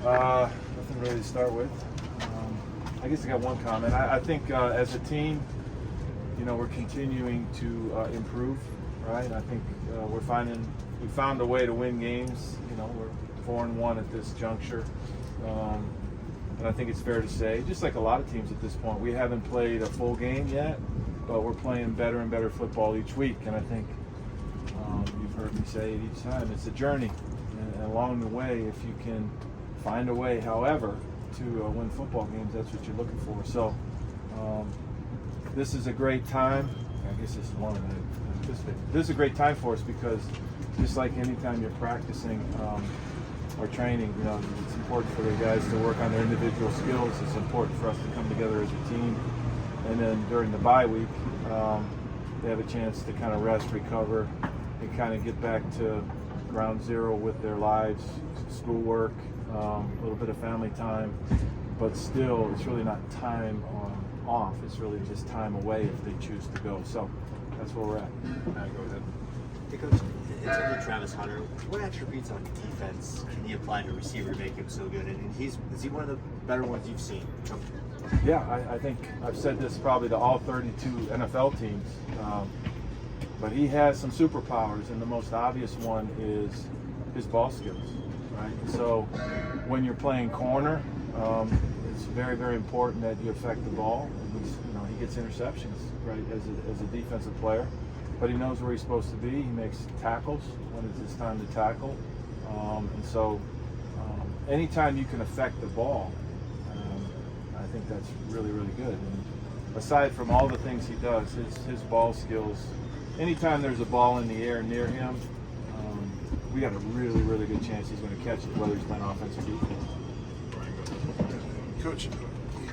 Nothing really to start with. I guess I got one comment. I think as a team, we're continuing to improve, right? I think we found a way to win games. We're 4-1 at this juncture. And I think it's fair to say, just like a lot of teams at this point, we haven't played a full game yet, but we're playing better and better football each week. And I think you've heard me say it each time, it's a journey. And along the way, if you can find a way, however, to win football games, that's what you're looking for. So this is a great time. I guess this is one of the this is a great time for us because just like anytime you're practicing or training, it's important for the guys to work on their individual skills. It's important for us to come together as a team. And then during the bye week, they have a chance to kind of rest, recover, and kind of get back to ground zero with their lives, schoolwork, a little bit of family time. But still, it's really not time off. It's really just time away if they choose to go. So that's where we're at. Go ahead. Hey, Coach, in terms of Travis Hunter, what attributes on defense can he apply to a receiver to make him so good? And is he one of the better ones you've seen? Yeah, I think I've said this probably to all 32 NFL teams, but he has some superpowers, and the most obvious one is his ball skills, right? So when you're playing corner, it's very, very important that you affect the ball. He gets interceptions, right, as a defensive player. But he knows where he's supposed to be. He makes tackles when it's his time to tackle. And so anytime you can affect the ball, I think that's really, really good. And aside from all the things he does, his ball skills, anytime there's a ball in the air near him, we got a really, really good chance he's going to catch it, whether he's playing offense or defense. Coach,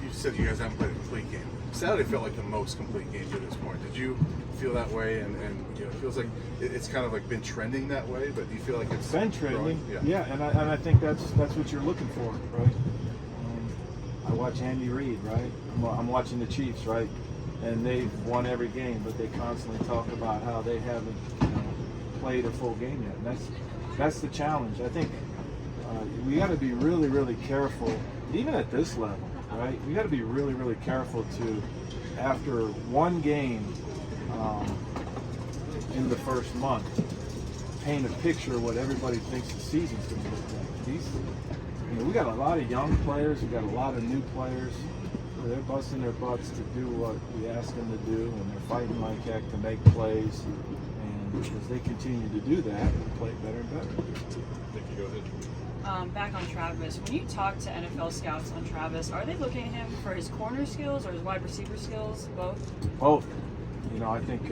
you said you guys haven't played a complete game. Saturday felt like the most complete game to this point. Did you feel that way? And it feels like it's kind of like been trending that way, but do you feel like it's been trending? Growing? Yeah, and I think that's what you're looking for, right? I watch Andy Reid, right? I'm watching the Chiefs, right? And they've won every game, but they constantly talk about how they haven't played a full game yet. And that's the challenge. I think we got to be really, really careful, even at this level, right? We got to be really, really careful to, after one game in the first month, paint a picture of what everybody thinks the season's going to look like. We got a lot of young players, we got a lot of new players. They're busting their butts to do what we ask them to do, and they're fighting like heck to make plays. And as they continue to do that, we play better and better. Thank you. Go ahead. Back on Travis, when you talk to NFL scouts on Travis, are they looking at him for his corner skills or his wide receiver skills? Both? Both. I think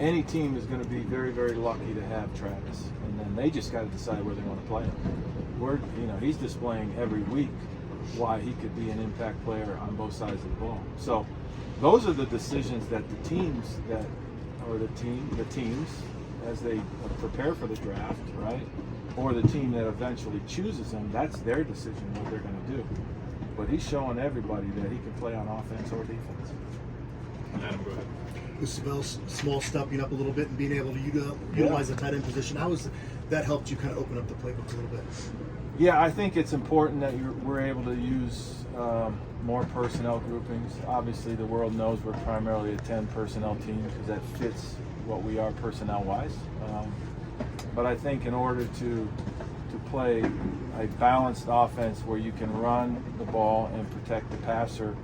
any team is going to be very, very lucky to have Travis, and then they just got to decide where they want to play him. He's displaying every week why he could be an impact player on both sides of the ball. So those are the decisions that the teams as they prepare for the draft, right? Or the team that eventually chooses him, that's their decision what they're going to do. But he's showing everybody that he can play on offense or defense. Adam, go ahead. With small stepping up a little bit and being able to utilize the tight end position, how has that helped you kind of open up the playbook a little bit? Yeah, I think it's important that we're able to use more personnel groupings. Obviously, the world knows we're primarily a 10 personnel team because that fits what we are personnel-wise. But I think in order to play a balanced offense where you can run the ball and protect the passer,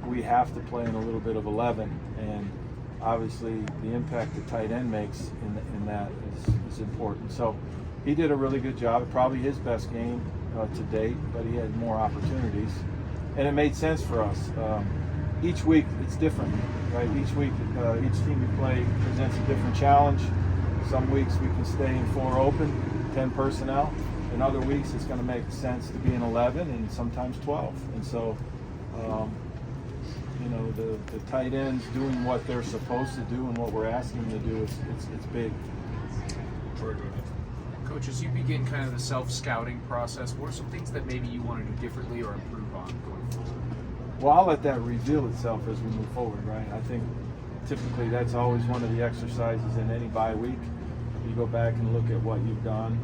we have to play in a little bit of 11. And obviously, the impact the tight end makes in that is important. So he did a really good job. Probably his best game to date, but he had more opportunities. And it made sense for us. Each week, it's different, right? Each week, each team we play presents a different challenge. Some weeks we can stay in 4 open, 10 personnel. In other weeks, it's going to make sense to be in 11 and sometimes 12. And so, the tight ends doing what they're supposed to do and what we're asking them to do, it's big. Coach, as you begin kind of the self-scouting process, what are some things that maybe you want to do differently or improve on going forward? Well, I'll let that reveal itself as we move forward, right? I think typically that's always one of the exercises in any bye week. You go back and look at what you've done.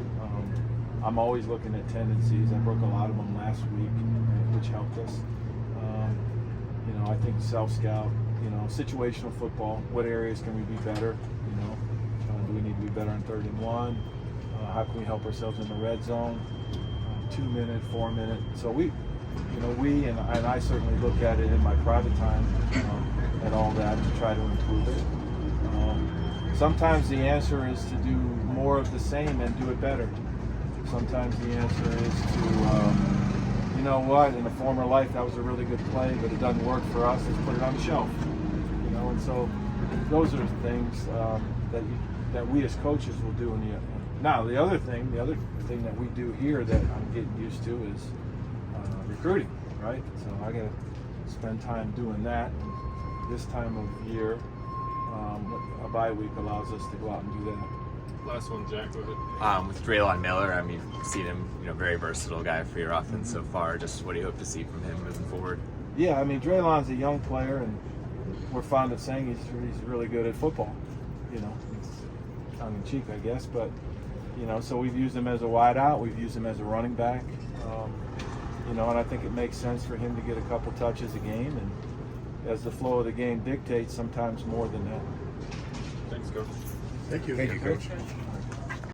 I'm always looking at tendencies. I broke a lot of them last week, which helped us. You know, I think self-scout, you know, situational football, what areas can we be better, you know, do we need to be better on 3rd and 1, how can we help ourselves in the red zone, 2-minute, 4-minute, so we, you know, and I certainly look at it in my private time, at all that to try to improve it. Sometimes the answer is to do more of the same and do it better. Sometimes the answer is to, you know what, in a former life that was a really good play, but it doesn't work for us, let's put it on the shelf. You know, and so those are things that we as coaches will do in the end. Now the other thing that we do here that I'm getting used to is recruiting, right? So I gotta spend time doing that. This time of year, a bye week allows us to go out and do that. Last one, Jack, go ahead. With Draylon Miller, I mean, you've seen him, you know, very versatile guy for your offense so far. Just what do you hope to see from him moving forward? Yeah, I mean, Draylon's a young player, and we're fond of saying he's really good at football. You know, it's tongue in cheek, I guess, but you know, so we've used him as a wideout, we've used him as a running back. You know, and I think it makes sense for him to get a couple touches a game, and as the flow of the game dictates, sometimes more than that. Thanks, Coach. Thank you. Thank you, Coach.